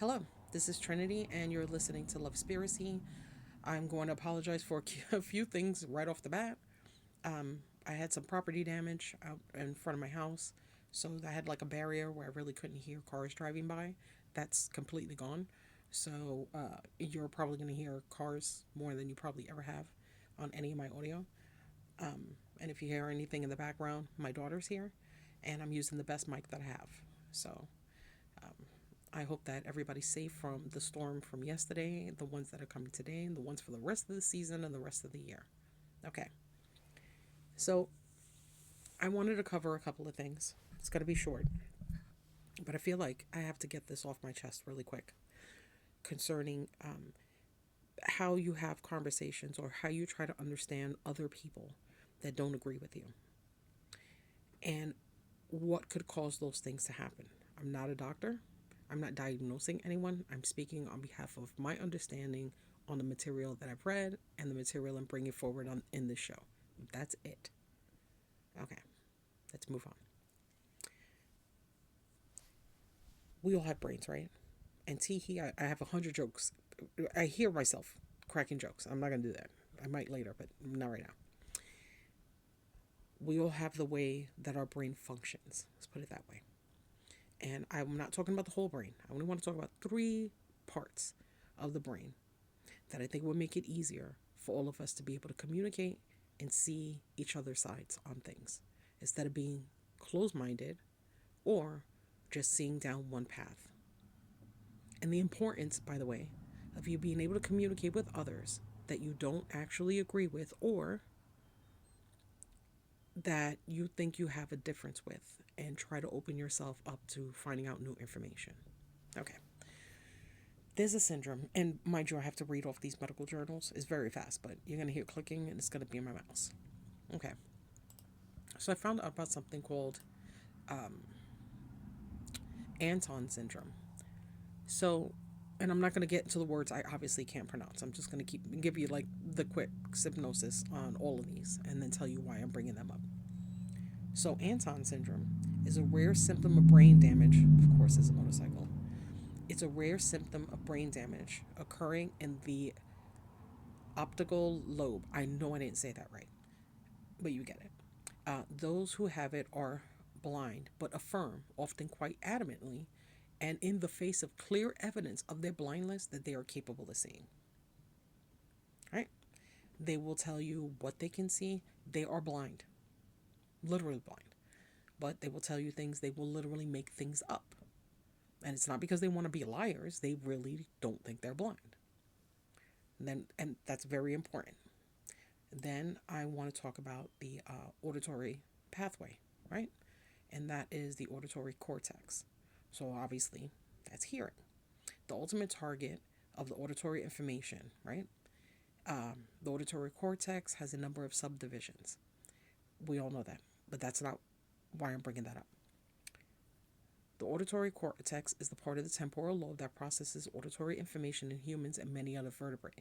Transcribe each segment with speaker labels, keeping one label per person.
Speaker 1: Hello, this is Trinity, and you're listening to Lovespiracy. I'm going to apologize for a few things right off the bat. I had some property damage out in front of my house, so I had like a barrier where I really couldn't hear cars driving by. That's completely gone. So you're probably going to hear cars more than you probably ever have on any of my audio. And if you hear anything in the background, my daughter's here, and I'm using the best mic that I have. So I hope that everybody's safe from the storm from yesterday, the ones that are coming today, and the ones for the rest of the season and the rest of the year. Okay, so I wanted to cover a couple of things. It's going to be short, but I feel like I have to get this off my chest really quick concerning how you have conversations or how you try to understand other people that don't agree with you and what could cause those things to happen. I'm not a doctor. I'm not diagnosing anyone. I'm speaking on behalf of my understanding on the material that I've read and the material I'm bringing forward on in this show. That's it. Okay, let's move on. We all have brains, right? And Teehee, I have 100 jokes. I hear myself cracking jokes. I'm not gonna do that. I might later, but not right now. We all have the way that our brain functions. Let's put it that way. And I'm not talking about the whole brain. I only want to talk about three parts of the brain that I think would make it easier for all of us to be able to communicate and see each other's sides on things instead of being closed minded or just seeing down one path. And the importance, by the way, of you being able to communicate with others that you don't actually agree with or that you think you have a difference with and try to open yourself up to finding out new information. Okay. There's a syndrome, and mind you, I have to read off these medical journals. It's very fast, but you're going to hear clicking and it's going to be in my mouse. Okay. So I found out about something called Anton syndrome. So, and I'm not going to get into the words I obviously can't pronounce. I'm just going to give you like the quick synopsis on all of these and then tell you why I'm bringing them up. So, Anton syndrome is a rare symptom of brain damage. Of course, it's a motorcycle. It's a rare symptom of brain damage occurring in the optical lobe. I know I didn't say that right, but you get it. Those who have it are blind, but affirm, often quite adamantly, and in the face of clear evidence of their blindness, that they are capable of seeing. Right? They will tell you what they can see. They are blind, literally blind, but they will tell you things. They will literally make things up, and it's not because they want to be liars. They really don't think they're blind. And that's very important. Then I want to talk about the auditory pathway, right? And that is the auditory cortex. So obviously, that's hearing. The ultimate target of the auditory information, right? The auditory cortex has a number of subdivisions. We all know that, but that's not why I'm bringing that up. The auditory cortex is the part of the temporal lobe that processes auditory information in humans and many other vertebrates.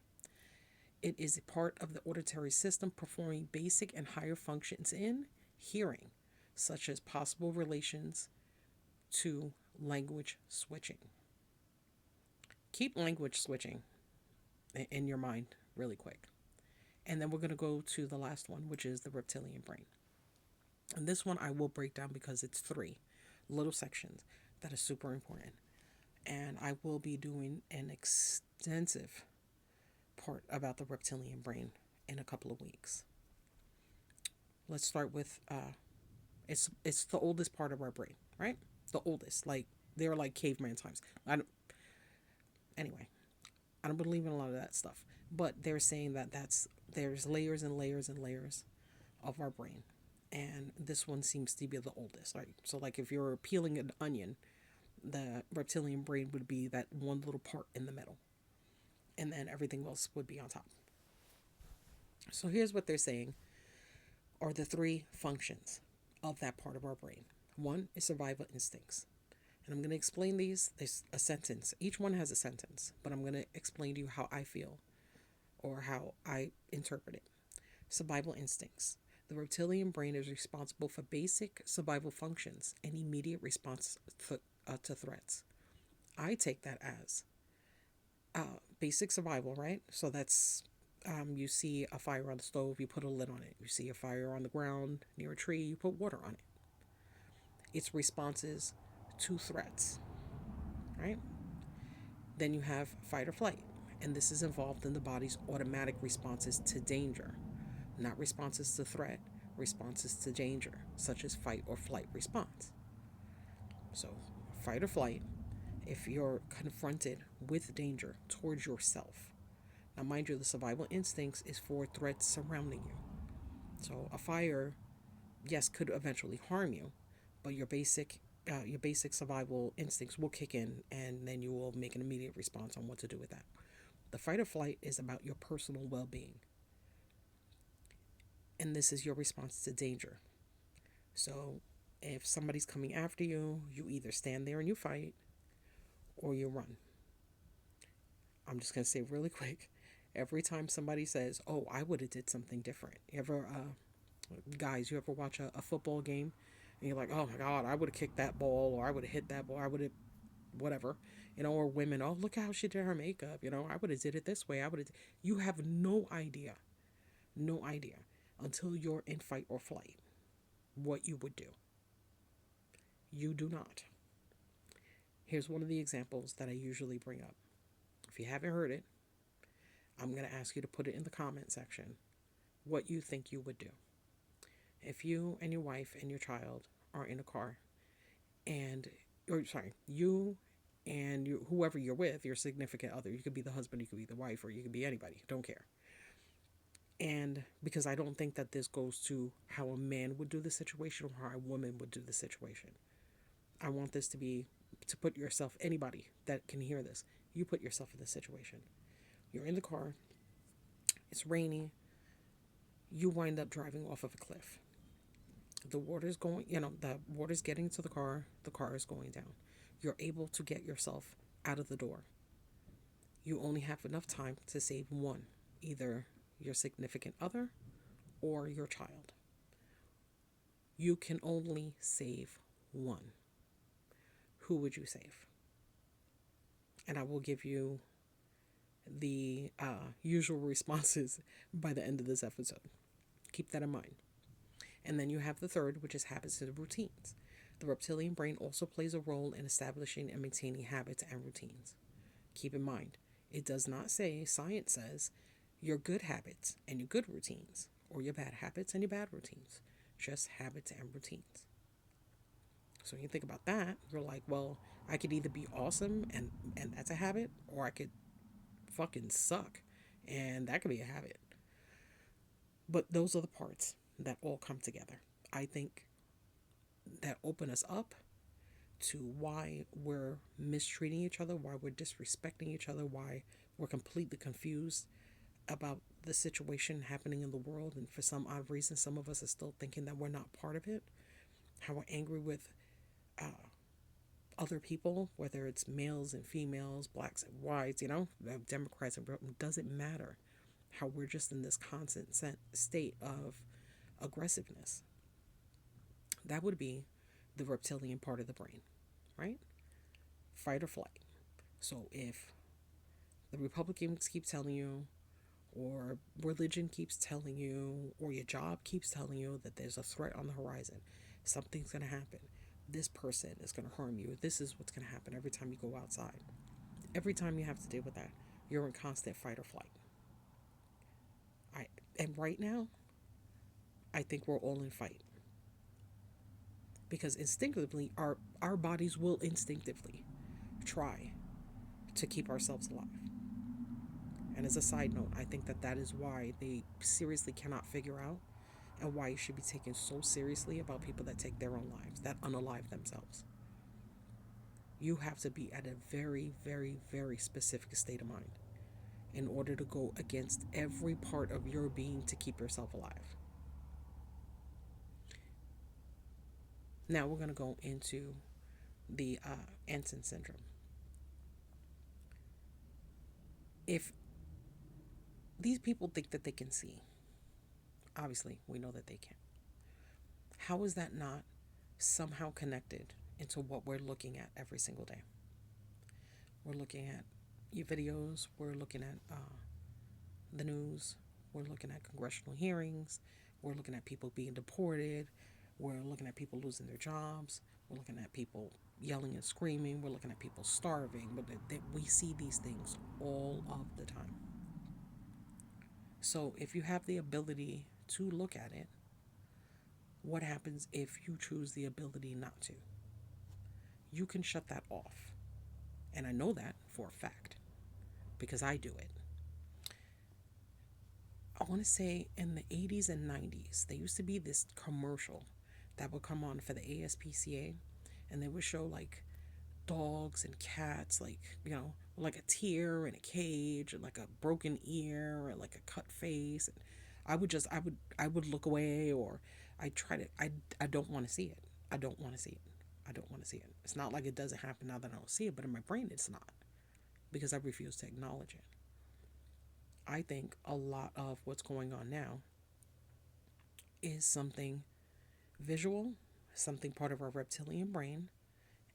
Speaker 1: It is a part of the auditory system performing basic and higher functions in hearing, such as possible relations to language switching. Keep language switching in your mind really quick. And then we're going to go to the last one, which is the reptilian brain. And this one I will break down because it's three little sections that are super important. And I will be doing an extensive part about the reptilian brain in a couple of weeks. Let's start with it's the oldest part of our brain, right? The oldest, like they're like caveman times. I don't, anyway, I don't believe in a lot of that stuff, but they're saying that there's layers and layers and layers of our brain, and this one seems to be the oldest. Right, so like if you're peeling an onion, the reptilian brain would be that one little part in the middle, and then everything else would be on top. So here's what they're saying are the three functions of that part of our brain. One is survival instincts. And I'm going to explain these. There's a sentence. Each one has a sentence, but I'm going to explain to you how I feel or how I interpret it. Survival instincts. The reptilian brain is responsible for basic survival functions and immediate response to threats. I take that as basic survival, right? So that's you see a fire on the stove, you put a lid on it. You see a fire on the ground near a tree, you put water on it. It's responses to threats, right? Then you have fight or flight, and this is involved in the body's automatic responses to danger, not responses to threat, responses to danger, such as fight or flight response. So, fight or flight, if you're confronted with danger towards yourself. Now, mind you, the survival instincts is for threats surrounding you. So, a fire, yes, could eventually harm you, but your basic survival instincts will kick in, and then you will make an immediate response on what to do with that. The fight or flight is about your personal well-being, and this is your response to danger. So, if somebody's coming after you, you either stand there and you fight, or you run. I'm just gonna say really quick. Every time somebody says, "Oh, I would have did something different," you ever, guys, you ever watch a football game, and you're like, "Oh my God, I would have kicked that ball, or I would have hit that ball, I would have whatever," or women, "Oh, look how she did her makeup," I would have did it this way. I would have. You have no idea, until you're in fight or flight, what you would do. You do not. Here's one of the examples that I usually bring up. If you haven't heard it, I'm going to ask you to put it in the comment section what you think you would do. If you and your wife and your child are in a car and, or sorry, you and whoever you're with, your significant other, you could be the husband, you could be the wife, or you could be anybody, don't care. And because I don't think that this goes to how a man would do the situation or how a woman would do the situation. I want this to be to put yourself, anybody that can hear this, you put yourself in this situation. You're in the car, it's rainy, you wind up driving off of a cliff. The water's going, the water's getting to the car is going down. You're able to get yourself out of the door. You only have enough time to save one, either your significant other or your child. You can only save one. Who would you save? And I will give you the usual responses by the end of this episode. Keep that in mind. And then you have the third, which is habits and routines. The reptilian brain also plays a role in establishing and maintaining habits and routines. Keep in mind, it does not say, science says, your good habits and your good routines, or your bad habits and your bad routines. Just habits and routines. So when you think about that, you're like, well, I could either be awesome and that's a habit, or I could fucking suck and that could be a habit. But those are the parts that all come together. I think that open us up to why we're mistreating each other, why we're disrespecting each other, why we're completely confused about the situation happening in the world. And for some odd reason, some of us are still thinking that we're not part of it. How we're angry with other people, whether it's males and females, blacks and whites, Democrats and Republicans, doesn't matter. How we're just in this constant state of aggressiveness. That would be the reptilian part of the brain, right? Fight or flight. So if the Republicans keep telling you, or religion keeps telling you, or your job keeps telling you that there's a threat on the horizon, something's going to happen, this person is going to harm you, this is what's going to happen every time you go outside. Every time you have to deal with that, you're in constant fight or flight. And right now, I think we're all in fight. Because instinctively, our bodies will instinctively try to keep ourselves alive. And as a side note, I think that is why they seriously cannot figure out, and why it should be taken so seriously about people that take their own lives, that unalive themselves. You have to be at a very, very, very specific state of mind in order to go against every part of your being to keep yourself alive. Now we're going to go into the Anson syndrome. If these people think that they can see, obviously we know that they can. How is that not somehow connected into what we're looking at every single day? We're looking at your videos. We're looking at the news. We're looking at congressional hearings. We're looking at people being deported. We're looking at people losing their jobs. We're looking at people yelling and screaming. We're looking at people starving. But we see these things all of the time. So if you have the ability to look at it, what happens if you choose the ability not to? You can shut that off. And I know that for a fact because I do it. I want to say in the 80s and 90s, there used to be this commercial that would come on for the ASPCA, and they would show like dogs and cats, like, like a tear in a cage, and like a broken ear, or like a cut face. And I would look away, or I don't want to see it. I don't want to see it. I don't want to see it. It's not like it doesn't happen now that I don't see it, but in my brain it's not because I refuse to acknowledge it. I think a lot of what's going on now is something visual, something part of our reptilian brain,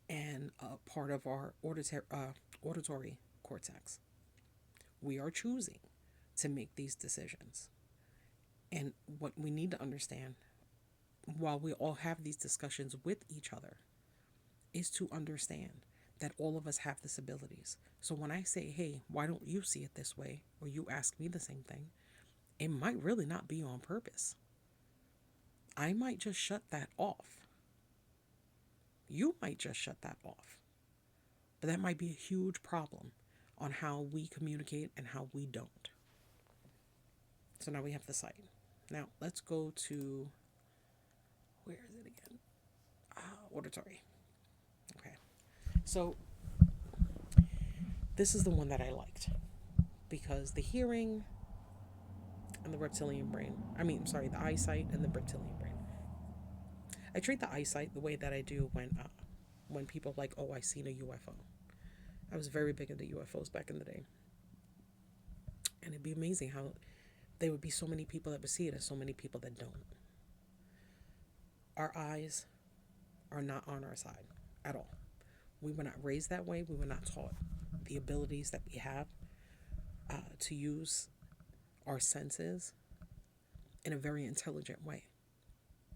Speaker 1: and a part of our auditory cortex. We are choosing to make these decisions. And what we need to understand while we all have these discussions with each other is to understand that all of us have disabilities. So when I say, hey, why don't you see it this way? Or you ask me the same thing, it might really not be on purpose. I might just shut that off. You might just shut that off. But that might be a huge problem on how we communicate and how we don't. So now we have the site. Now let's go to, where is it again? Auditory. Okay. So this is the one that I liked because the hearing and the reptilian brain, the eyesight and the reptilian brain. I treat the eyesight the way that I do when people are like, oh, I seen a UFO. I was very big into UFOs back in the day. And it'd be amazing how there would be so many people that would see it and so many people that don't. Our eyes are not on our side at all. We were not raised that way. We were not taught the abilities that we have to use our senses in a very intelligent way.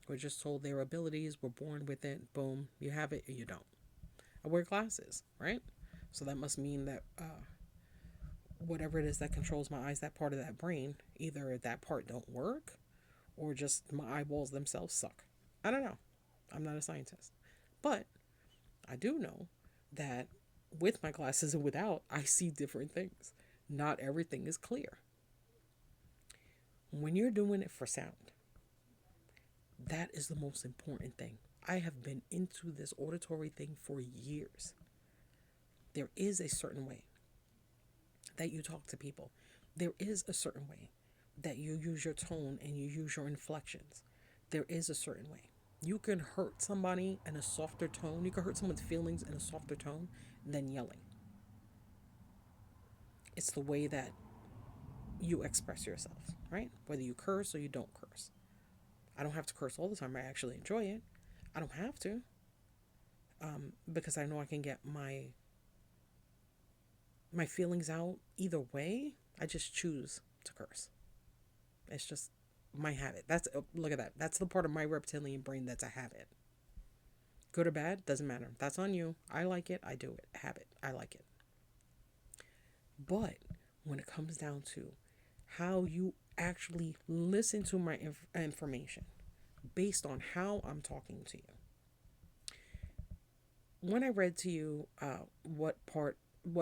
Speaker 1: We're just told their abilities, we're born with it, boom, you have it or you don't. I wear glasses, right? So that must mean that whatever it is that controls my eyes, that part of that brain, either that part don't work or just my eyeballs themselves suck. I don't know. I'm not a scientist. But I do know that with my glasses and without, I see different things. Not everything is clear. When you're doing it for sound, that is the most important thing. I have been into this auditory thing for years. There is a certain way that you talk to people. There is a certain way that you use your tone and you use your inflections. There is a certain way. You can hurt somebody in a softer tone. You can hurt someone's feelings in a softer tone than yelling. It's the way that you express yourself, right? Whether you curse or you don't curse. I don't have to curse all the time. I actually enjoy it. I don't have to because I know I can get my feelings out either way. I just choose to curse. It's just my habit. Look at that. That's the part of my reptilian brain that's a habit. Good or bad, doesn't matter. That's on you. I like it. I do it. Habit. I like it. But when it comes down to how you actually listen to my information based on how I'm talking to you. When I read to you what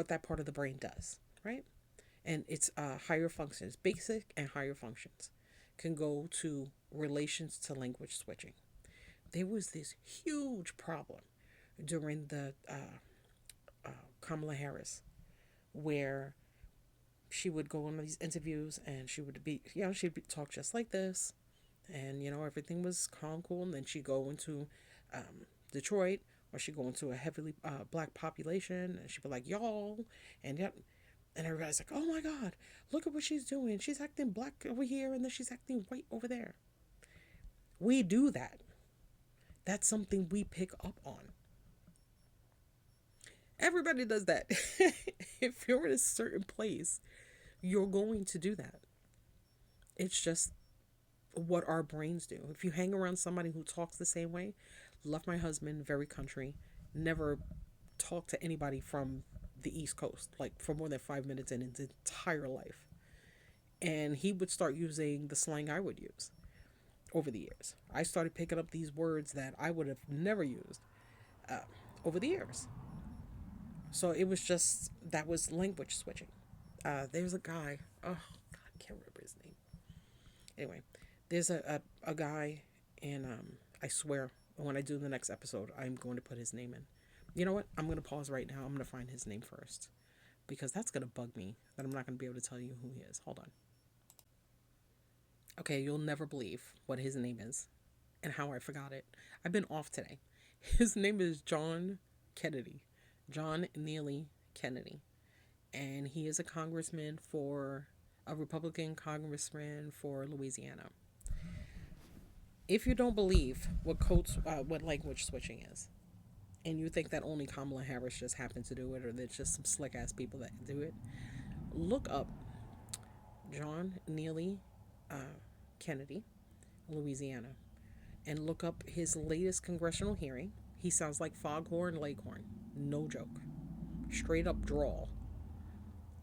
Speaker 1: that part of the brain does, right? And it's higher functions, basic and higher functions, can go to relations to language switching. There was this huge problem during the Kamala Harris, where she would go on these interviews and she would be, talk just like this, and everything was calm, cool, and then she'd go into Detroit, or she'd go into a heavily black population, and she'd be like, y'all, and yep. And everybody's like, oh my God, look at what she's doing. She's acting black over here, and then she's acting white over there. We do that. That's something we pick up on. Everybody does that. If you're in a certain place, you're going to do that. It's just what our brains do. If you hang around somebody who talks the same way, love my husband, very country, never talked to anybody from the East Coast, like for more than 5 minutes in his entire life. And he would start using the slang I would use over the years. I started picking up these words that I would have never used uh, over the years. So it was just, that was language switching. There's a guy, oh, God, I can't remember his name. Anyway, there's a guy, and I swear, when I do the next episode, I'm going to put his name in. You know what? I'm going to pause right now. I'm going to find his name first because that's going to bug me that I'm not going to be able to tell you who he is. Hold on. Okay, you'll never believe what his name is and how I forgot it. I've been off today. His name is John Kennedy. John Neely Kennedy. And he is a congressman for a Republican congressman for Louisiana. If you don't believe what language switching is, and you think that only Kamala Harris just happened to do it, or there's just some slick ass people that do it, look up John Neely Kennedy, Louisiana, and look up his latest congressional hearing. He sounds like Foghorn Leghorn, no joke, straight up drawl.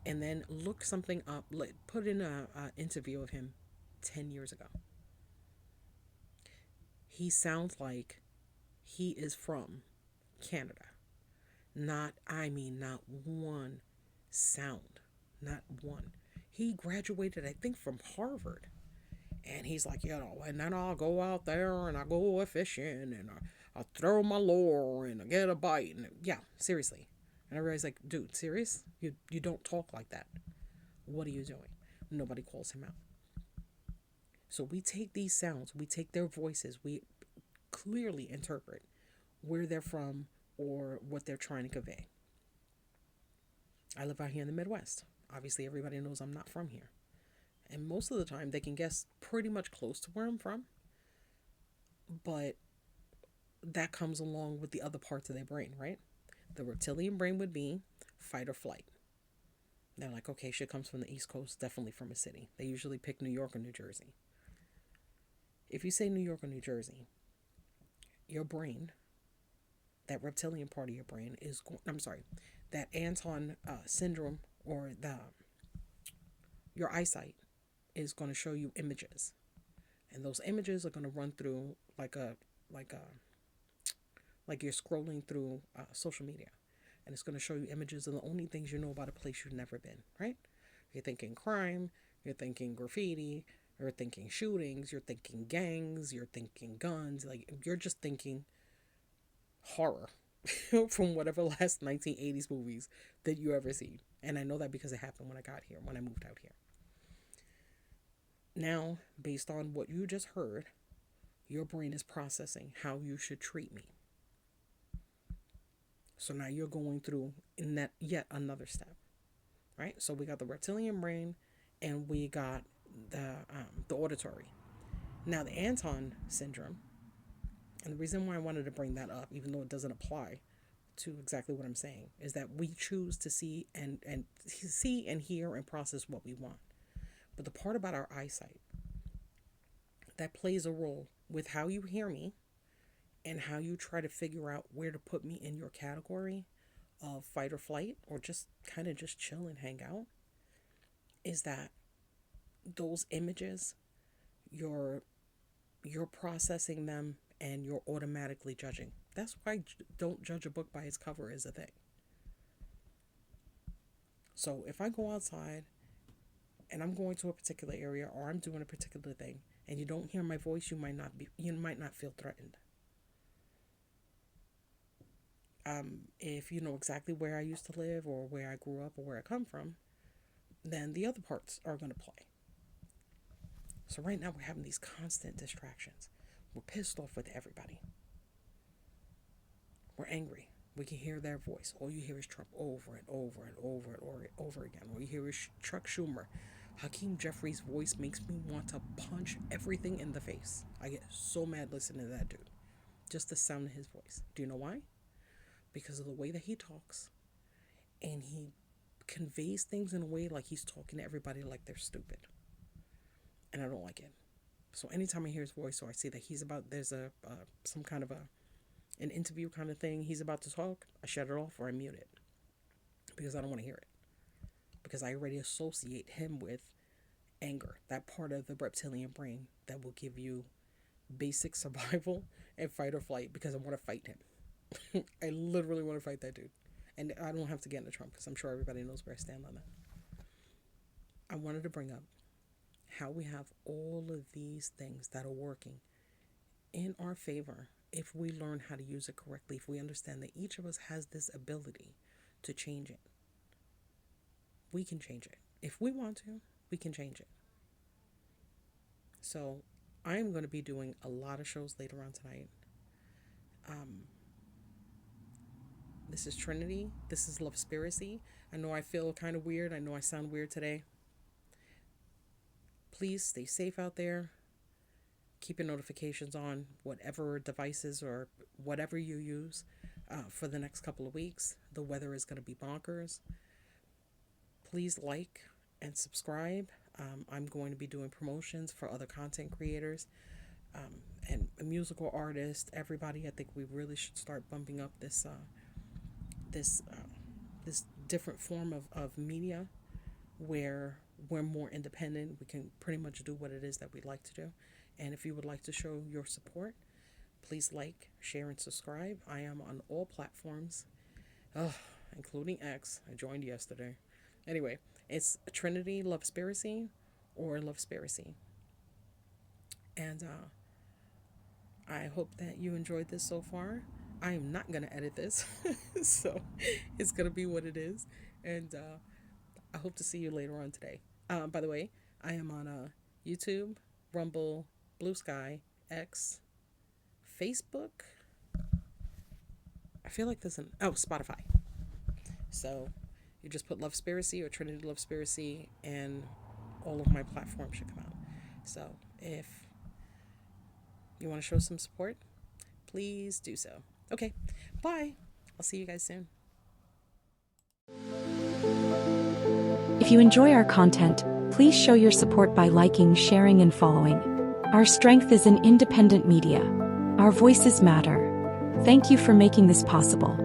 Speaker 1: And then look something up. Put in a interview of him 10 years ago. He sounds like he is from Canada. Not one sound. Not one. He graduated, I think, from Harvard. And he's like, and then I'll go out there and I'll go fishing and I'll throw my lure and I get a bite. And yeah, seriously. And everybody's like, dude, serious? You don't talk like that. What are you doing? Nobody calls him out. So we take these sounds, we take their voices, we clearly interpret where they're from or what they're trying to convey. I live out here in the Midwest. Obviously, everybody knows I'm not from here. And most of the time, they can guess pretty much close to where I'm from. But that comes along with the other parts of their brain, right? The reptilian brain would be fight or flight. They're like, okay, shit comes from the East Coast, definitely from a city. They usually pick New York or New Jersey. If you say New York or New Jersey, your brain, that reptilian part of your brain is, I'm sorry, that Anton syndrome or your eyesight is going to show you images. And those images are going to run through like a, like you're scrolling through social media. And it's going to show you images of the only things you know about a place you've never been, right? You're thinking crime, you're thinking graffiti, you're thinking shootings, you're thinking gangs, you're thinking guns. Like, you're just thinking horror from whatever last 1980s movies that you ever seen. And I know that because it happened when I got here, when I moved out here. Now, based on what you just heard, your brain is processing how you should treat me. So now you're going through in that yet another step, right? So we got the reptilian brain, and we got the auditory. Now the Anton syndrome, and the reason why I wanted to bring that up, even though it doesn't apply to exactly what I'm saying, is that we choose to see and see and hear and process what we want. But the part about our eyesight that plays a role with how you hear me and how you try to figure out where to put me in your category of fight or flight or just kind of just chill and hang out is that those images, you're processing them and you're automatically judging. That's why don't judge a book by its cover is a thing. So if I go outside and I'm going to a particular area or I'm doing a particular thing and you don't hear my voice, you might not feel threatened. If you know exactly where I used to live or where I grew up or where I come from, then the other parts are going to play. So right now we're having these constant distractions. We're pissed off with everybody. We're angry. We can hear their voice. All you hear is Trump over and over and over and over again. All you hear is Chuck Schumer. Hakeem Jeffries' voice makes me want to punch everything in the face. I get so mad listening to that dude. Just the sound of his voice. Do you know why? Because of the way that he talks and he conveys things in a way like he's talking to everybody like they're stupid. And I don't like it. So anytime I hear his voice or I see that there's some kind of an interview kind of thing, he's about to talk, I shut it off or I mute it because I don't want to hear it. Because I already associate him with anger, that part of the reptilian brain that will give you basic survival and fight or flight, because I want to fight him. I literally want to fight that dude. And I don't have to get into Trump because I'm sure everybody knows where I stand on that. I wanted to bring up how we have all of these things that are working in our favor if we learn how to use it correctly, if we understand that each of us has this ability to change it. We can change it. If we want to, we can change it. So I'm going to be doing a lot of shows later on tonight. This is Trinity. This is Lovespiracy. I know I feel kind of weird. I know I sound weird today. Please stay safe out there. Keep your notifications on, whatever devices or whatever you use for the next couple of weeks. The weather is going to be bonkers. Please like and subscribe. I'm going to be doing promotions for other content creators and musical artists. Everybody, I think we really should start bumping up this different form of media where we're more independent. We can pretty much do what it is that we'd like to do. And if you would like to show your support, please like, share, and subscribe. I am on all platforms, including X. I joined yesterday. Anyway, it's Trinity Lovespiracy or Lovespiracy. And I hope that you enjoyed this so far. I am not going to edit this, so it's going to be what it is. And I hope to see you later on today. By the way, I am on YouTube, Rumble, Blue Sky, X, Facebook. I feel like there's Spotify. So you just put Lovespiracy or Trinity Lovespiracy and all of my platforms should come out. So if you want to show some support, please do so. Okay, bye. I'll see you guys soon.
Speaker 2: If you enjoy our content, please show your support by liking, sharing, and following. Our strength is in independent media. Our voices matter. Thank you for making this possible.